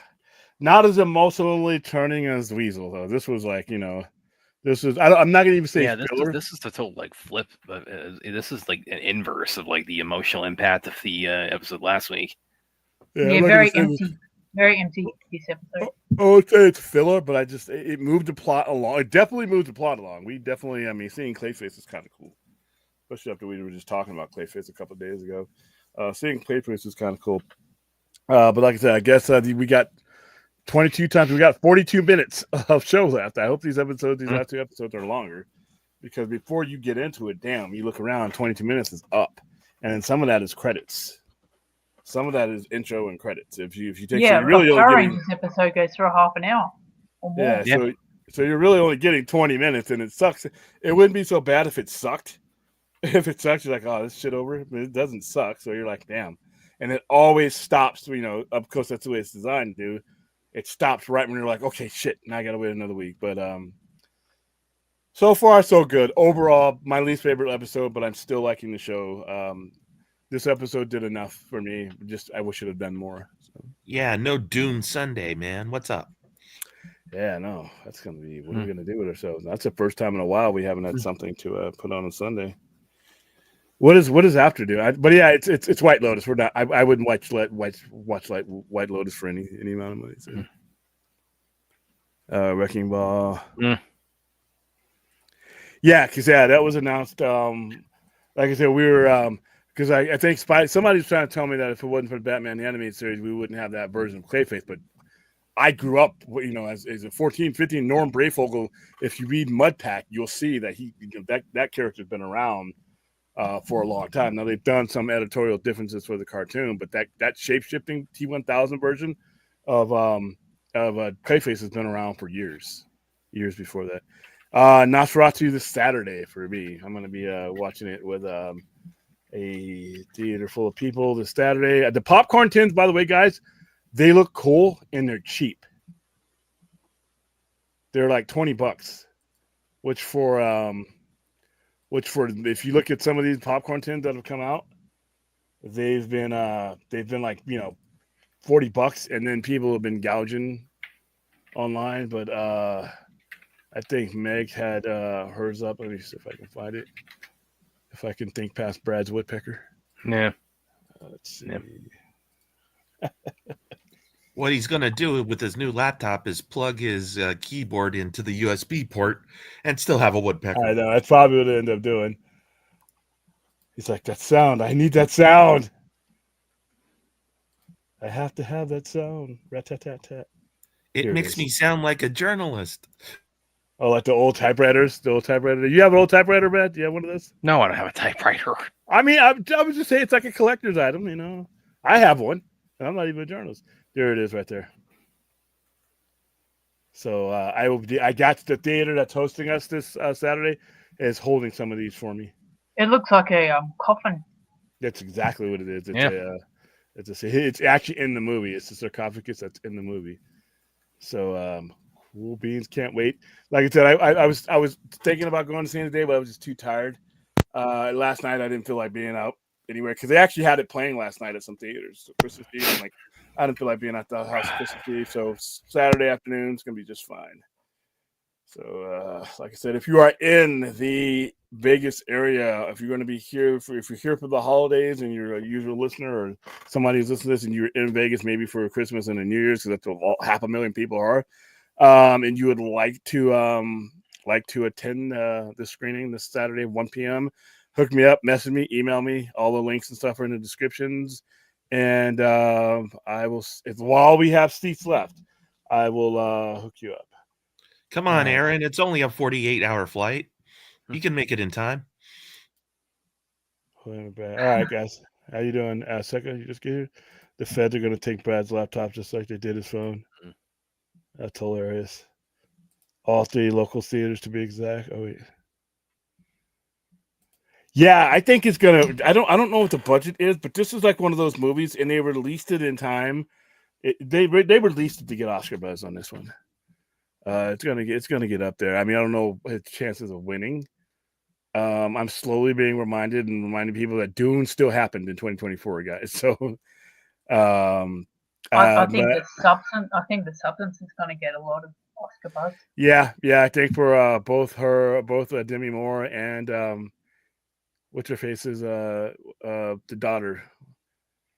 Not as emotionally turning as Weasel though. This was like, this was. I'm not gonna even say filler. This is the total like flip. This is like an inverse of like the emotional impact of the episode last week. Yeah, Yeah, very empty. Very empty this episode. I would say it's filler, but it moved the plot along. It definitely moved the plot along. We definitely, seeing Clayface is kind of cool, especially after we were just talking about Clayface a couple of days ago. Seeing Clayface is kind of cool. But like I said, I guess we got 22 times. We got 42 minutes of show left. I hope these last two episodes are longer, because before you get into it, damn, you look around, 22 minutes is up, and then some of that is credits. Some of that is intro and credits. If you take, yeah, so you're really Power only Rangers episode goes for a half an hour or more. Yeah, so you're really only getting 20 minutes, and it sucks. It wouldn't be so bad if it sucked. If it sucks, you're like, oh, this shit over. But it doesn't suck, so you're like, damn. And it always stops. Of course, that's the way it's designed to do. It stops right when you're like, okay, shit, now I gotta wait another week. But so far so good. Overall, my least favorite episode, but I'm still liking the show. This episode did enough for me. Just I wish it had done more. So. Yeah, no Dune Sunday, man. What's up? Yeah, no, that's gonna be what are we gonna do with ourselves? That's the first time in a while we haven't had something to put on Sunday. What does after do? But yeah, it's White Lotus. We're not. I wouldn't watch White Lotus for any amount of money. So. Wrecking Ball. Yeah, because that was announced. Like I said, we were because I think somebody was trying to tell me that if it wasn't for Batman the Animated Series, we wouldn't have that version of Clayface. But I grew up, as a 14, 15, Norm Brayfogle. If you read Mudpack, you'll see that that character's been around for a long time. Now they've done some editorial differences for the cartoon, but that shape-shifting T1000 version of Clayface has been around for years before that. Nosferatu this Saturday for me. I'm going to be watching it with a theater full of people this Saturday. The popcorn tins, by the way, guys, they look cool and they're cheap. They're like $20, which for if you look at some of these popcorn tins that have come out, they've been like $40, and then people have been gouging online. But I think Meg had hers up. Let me see if I can find it. If I can think past Brad's woodpecker. Yeah. Let's see. Yep. What he's going to do with his new laptop is plug his keyboard into the USB port and still have a woodpecker. I know. That's probably what I end up doing. He's like, that sound. I need that sound. I have to have that sound. Rat-tat-tat-tat. It makes me sound like a journalist. Oh, like the old typewriters? The old typewriter? You have an old typewriter, Brad? Do you have one of those? No, I don't have a typewriter. I mean, I was just saying it's like a collector's item, I have one. And I'm not even a journalist. There it is right there. So I got the theater that's hosting us this Saturday is holding some of these for me. It looks like a coffin. That's exactly what it is. It's actually in the movie. It's the sarcophagus that's in the movie. So cool beans, can't wait. Like I said, I was thinking about going to see it today, but I was just too tired. Last night I didn't feel like being out anywhere because they actually had it playing last night at some theaters. So Christmas Eve, I'm like, I didn't feel like being at the house Christmas Eve. So Saturday afternoon is gonna be just fine. So like I said, if you are in the Vegas area, if you're going to be here if you're here for the holidays and you're a usual listener or somebody who's listening to this and you're in Vegas maybe for Christmas and the New Year's, because that's what 500,000 people are, and you would like to attend the screening this Saturday 1 p.m., hook me up, message me, email me. All the links and stuff are in the descriptions, and I will, while we have seats left, I will hook you up. Come on, Aaron. It's only a 48-hour flight. You can make it in time. All right, guys. How you doing? Second, you just get here. The feds are going to take Brad's laptop just like they did his phone. That's hilarious. All 3 local theaters to be exact. Oh, wait. Yeah, I think it's gonna. I don't know what the budget is, but this is like one of those movies, and they released it in time. They released it to get Oscar buzz on this one. It's gonna get up there. I mean, I don't know its chances of winning. I'm slowly being reminding people that Dune still happened in 2024, guys. So, I think but I think the substance is going to get a lot of Oscar buzz. yeah, I think for both Demi Moore and what's her face is the daughter.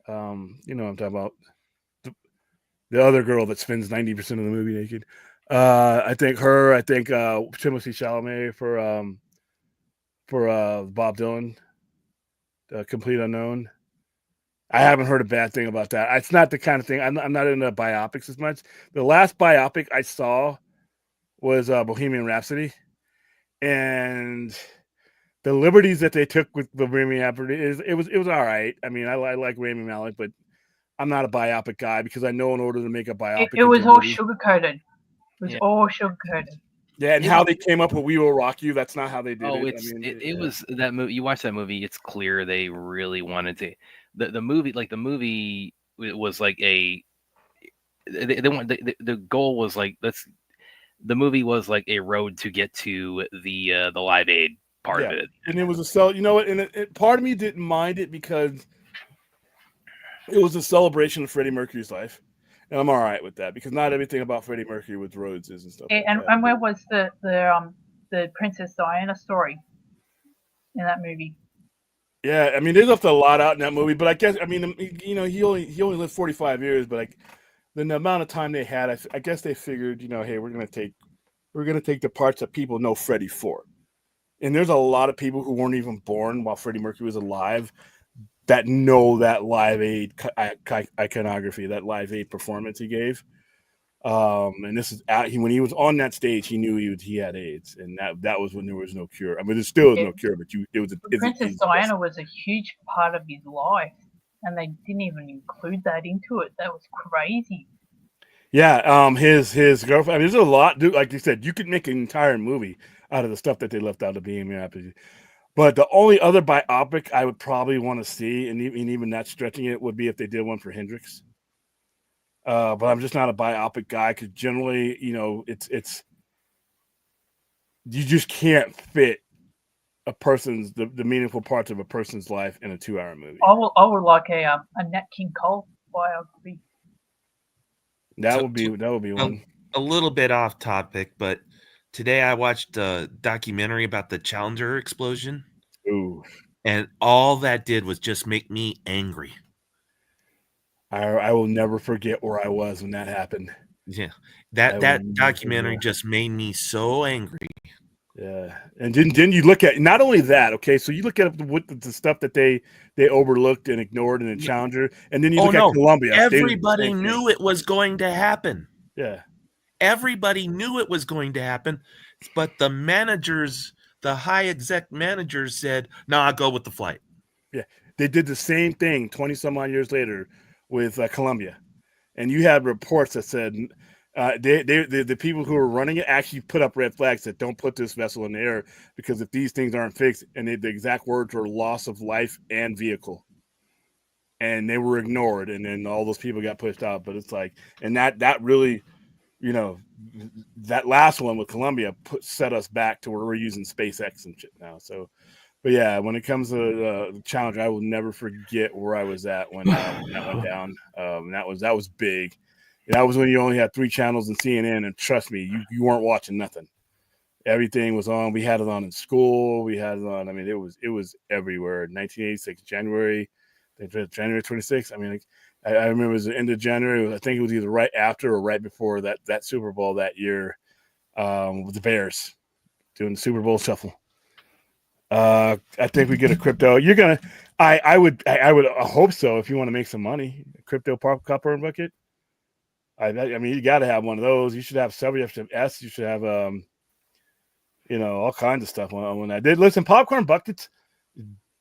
You know what I'm talking about. The other girl that spends 90% of the movie naked. I think Timothée Chalamet for Bob Dylan, Complete Unknown. I haven't heard a bad thing about that. It's not the kind of thing. I'm not into biopics as much. The last biopic I saw was Bohemian Rhapsody, and the liberties that they took with Bohemian Rhapsody it was all right. I mean, I like Rami Malek, but I'm not a biopic guy because I know in order to make a biopic, It was all sugar coated. It was all sugar coated. Yeah, and how they came up with "We Will Rock You." That's not how they did it. It's I mean, it was that movie. You watch that movie, it's clear they really wanted to. The movie, like the movie, it was like a. They want the goal was like the movie was like a road to get to the Live Aid part of it, and it was a cell. You know what? And part of me didn't mind it because it was a celebration of Freddie Mercury's life. And I'm all right with that because not everything about Freddie Mercury with roses and stuff. And where was the Princess Diana story in that movie? Yeah, I mean, they left a lot out in that movie, but I guess he only lived 45 years, but like the amount of time they had, I guess they figured, hey, we're gonna take the parts that people know Freddie for, and there's a lot of people who weren't even born while Freddie Mercury was alive that know that Live Aid iconography, that Live Aid performance he gave. And this is when he was on that stage, he knew he had AIDS, and that was when there was no cure. I mean, there still is no cure, but Princess Diana was a huge part of his life, and they didn't even include that into it. That was crazy. Yeah, his girlfriend. I mean, there's a lot. Like you said, you could make an entire movie out of the stuff that they left out of Bohemian Rhapsody. But the only other biopic I would probably want to see, and even that stretching it, would be if they did one for Hendrix. But I'm just not a biopic guy because generally, it's you just can't fit a person's the meaningful parts of a person's life in a 2-hour movie. I would like a Nat King Cole biography. That would be one. A little bit off topic, but today I watched a documentary about the Challenger explosion. Ooh. And all that did was just make me angry. I will never forget where I was when that happened. Yeah. That documentary just made me so angry. Yeah. And then you look at not only that, okay, so you look at the stuff that they overlooked and ignored in the Challenger, and then you look at Columbia. Everybody knew it was going to happen. Yeah. Everybody knew it was going to happen, but the managers, the high exec managers said, "No, I'll go with the flight." Yeah. They did the same thing 20 some odd years later with Columbia. And you had reports that said the people who were running it actually put up red flags that don't put this vessel in the air because if these things aren't fixed, and the exact words were loss of life and vehicle. And they were ignored, and then all those people got pushed out. But it's like, and that really, that last one with Columbia set us back to where we're using SpaceX and shit now. So, but yeah, when it comes to the Challenger, I will never forget where I was at when that went down. That was big. That was when you only had 3 channels in CNN, and trust me, you weren't watching nothing. Everything was on. We had it on in school. We had it on. I mean, it was everywhere. 1986, January 26th. I mean, I remember it was the end of January. I think it was either right after or right before that Super Bowl that year with the Bears doing the Super Bowl shuffle. I think we get a crypto. You're gonna. I would hope so. If you want to make some money, crypto copper and bucket. I mean, you got to have one of those. You should have several. You have to have S. You should have all kinds of stuff on that. Listen, popcorn buckets.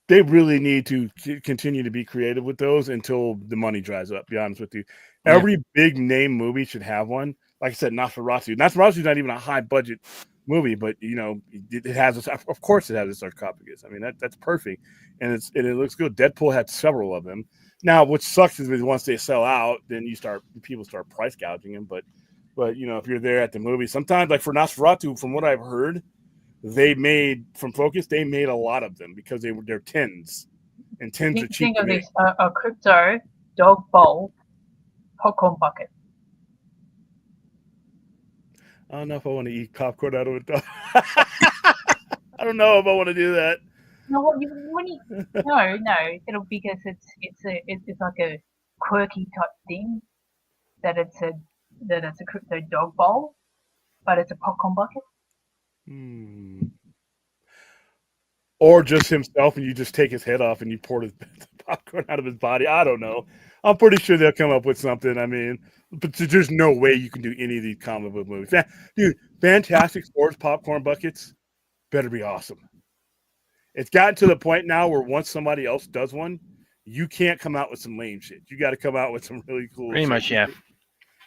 They really need to continue to be creative with those until the money dries up. To be honest with you, every big name movie should have one. Like I said, Nosferatu. Nosferatu is not even a high budget movie, but it has this. Of course, it has a sarcophagus. I mean, that's perfect, and it looks good. Deadpool had several of them. Now, what sucks is once they sell out, then people start price gouging them. But if you're there at the movie, sometimes like for Nosferatu, from what I've heard, they made a lot of them because they're tins, and tins are cheap. Think of this: a crypto dog bowl popcorn bucket. I don't know if I want to eat popcorn out of a dog. I don't know if I want to do that. No, it'll because it's like a quirky type thing that it's a crypto dog bowl, but it's a popcorn bucket. Or just himself, and you just take his head off and you pour the popcorn out of his body. I don't know. I'm pretty sure they'll come up with something. I mean, but there's no way you can do any of these comic book movies. Dude, Fantastic Four's popcorn buckets better be awesome. It's gotten to the point now where once somebody else does one, you can't come out with some lame shit. You got to come out with some really cool Pretty shit. much, yeah.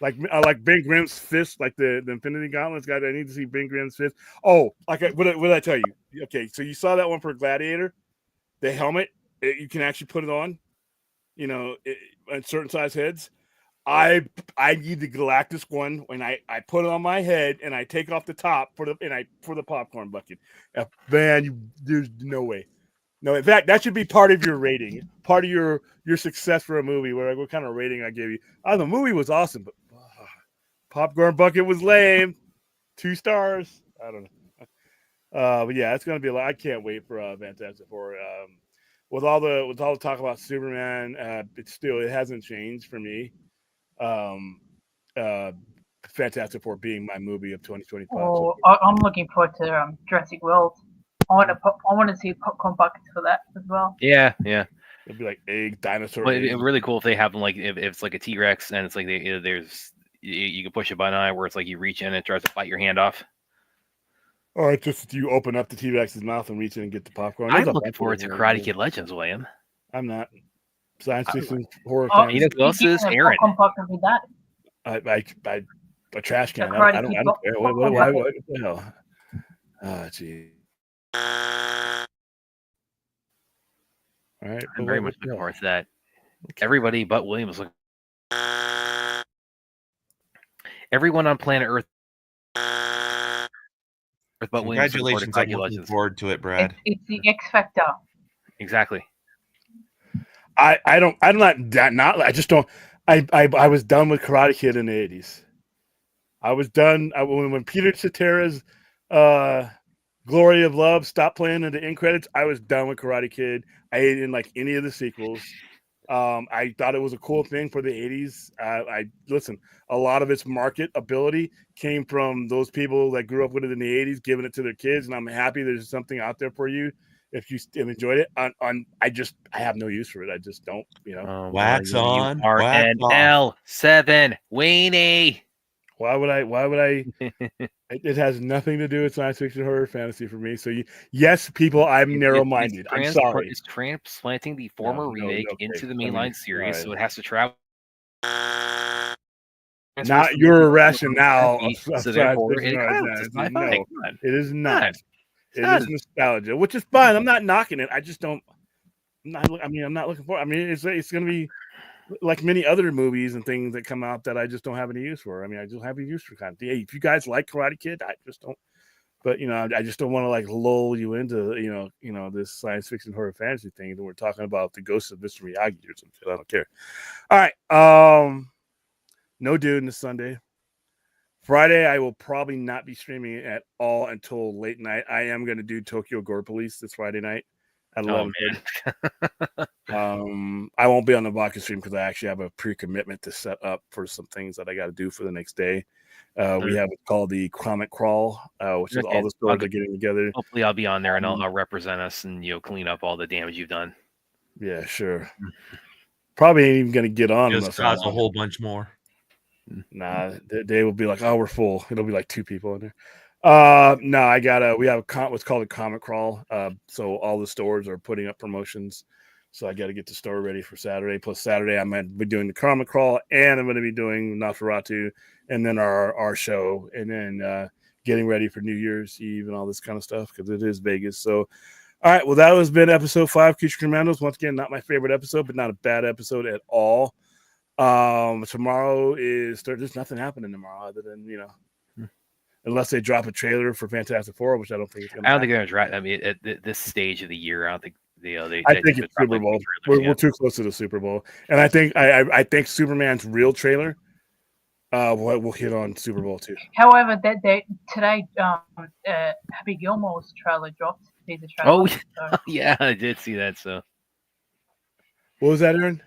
Like Ben Grimm's fist, like the Infinity Gauntlets guy. I need to see Ben Grimm's fist. Oh, what did I tell you? Okay, so you saw that one for Gladiator, the helmet. You can actually put it on, on certain size heads. I need the Galactus one when I put it on my head and I take off the top for the popcorn bucket. Man, there's no way. No, in fact, that should be part of your rating, part of your success for a movie. What kind of rating I gave you? The movie was awesome, but popcorn bucket was lame. 2 stars. I don't know. But yeah, it's gonna be I can't wait for Fantastic Four. With all the talk about Superman, it hasn't changed for me. Fantastic Four being my movie of 2025. Oh, I'm looking forward to Jurassic World. I want to see popcorn buckets for that as well. Yeah. It'd be like egg dinosaur. Well, it'd be really cool if they have them like if it's like a T-Rex and it's like you can push a button where it's like you reach in and it tries to bite your hand off. Or it's just you open up the T-Rex's mouth and reach in and get the popcorn. I'm looking forward to Karate Kid Legends, William. I'm not. Science fiction horror. You know who else is Aaron? A trash can. I don't care. What the hell? Oh, gee. All right. I'm very much looking forward to that. Everybody but William is looking. Everyone on planet Earth. But Congratulations! I'm looking forward to it, Brad. It's the X Factor. Exactly. I just don't. I was done with Karate Kid in the 80s. I was done when Peter Cetera's Glory of Love stopped playing in the end credits. I was done with Karate Kid. I didn't like any of the sequels. I thought it was a cool thing for the 80s. Listen, a lot of its marketability came from those people that grew up with it in the 80s, giving it to their kids, and I'm happy there's something out there for you if you enjoyed it. I have no use for it. I just don't, Wax on, RNL7 Weenie. Why would I? It has nothing to do with science fiction, horror, fantasy for me. So yes, people, I'm narrow-minded. I'm sorry. It's transplanting the former remake into the mainline series, so it has to travel. Not your rationale. So therefore, it is not. It is nostalgia, which is fine. I'm not knocking it. I just don't. I'm not looking for. It's going to be like many other movies and things that come out that I just don't have any use for. I just have a use for content. Hey, if you guys like Karate Kid, I just don't. But I just don't want to lull you into this science fiction horror fantasy thing that we're talking about the ghost of Mr. Miyagi or some shit. I don't care. All right. No Dune this Sunday. Friday, I will probably not be streaming it at all until late night. I am going to do Tokyo Gore Police this Friday night at 11. I won't be on the vodka stream because I actually have a pre-commitment to set up for some things that I got to do for the next day. We have what's called the Comic Crawl, which is all the stores are getting together. Hopefully, I'll be on there and I'll represent us and clean up all the damage you've done. Yeah, sure. Probably ain't even going to get on. Just cause a whole bunch more. Nah, they will be like, oh, we're full. It'll be like 2 people in there. No, we have what's called a Comic Crawl. So all the stores are putting up promotions. So I got to get the store ready for Saturday. Plus Saturday, I'm going to be doing the Comic Crawl and I'm going to be doing Nosferatu and then our show. And then getting ready for New Year's Eve and all this kind of stuff because it is Vegas. So, all right, well, that has been episode 5, Creature Commandos. Once again, not my favorite episode, but not a bad episode at all. Tomorrow there's nothing happening tomorrow other than unless they drop a trailer for Fantastic Four, which I don't think it's going to. I don't think they're going to drop. I mean, at this stage of the year, I don't think they. I think it's Super Bowl. We're too close to the Super Bowl, and I think Superman's real trailer. We'll hit on Super Bowl too. However, today, Happy Gilmore's trailer dropped. Teaser trailer. Oh, so. yeah, I did see that. So, what was that, Aaron?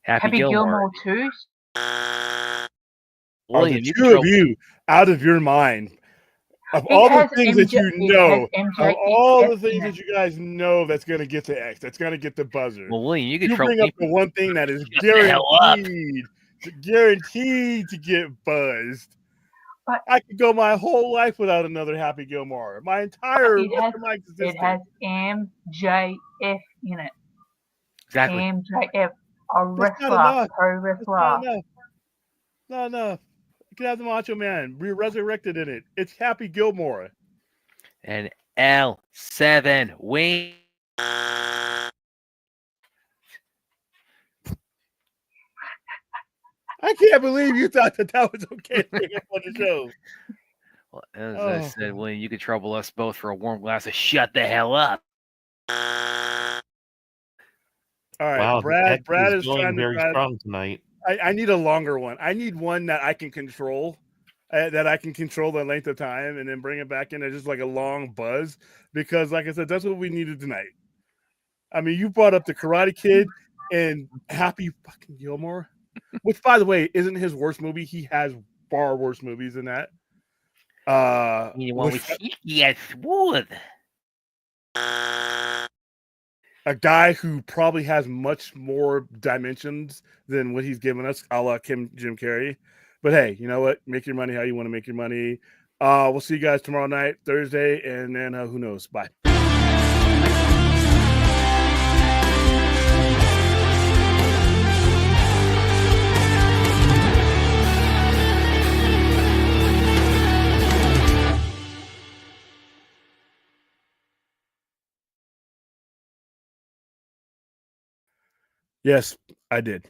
Happy Gilmore 2. William, the two of you out of your mind? Of all the things that you know, of all the things that you guys know, that's going to get the X, that's going to get the buzzer. Well, William, you could bring up the one thing that is guaranteed to get buzzed. But I could go my whole life without another Happy Gilmore. My entire existence. It has MJF in it. Exactly. MJF, a wrestler, pro wrestler. Not enough. You can have the Macho Man. We're resurrected in it. It's Happy Gilmore. And L7 wing. I can't believe you thought that was okay to bring up on the show. Well, as I said, William, you could trouble us both for a warm glass of shut the hell up. All right, wow, Brad is going trying very to strong tonight. I need a longer one. I need one that I can control, the length of time, and then bring it back in as just like a long buzz. Because, like I said, that's what we needed tonight. I mean, you brought up the Karate Kid and Happy fucking Gilmore, which, by the way, isn't his worst movie. He has far worse movies than that. Smooth. A guy who probably has much more dimensions than what he's given us, a la Jim Carrey. But hey, you know what? Make your money how you want to make your money. We'll see you guys tomorrow night, Thursday, and then who knows? Bye. Yes, I did.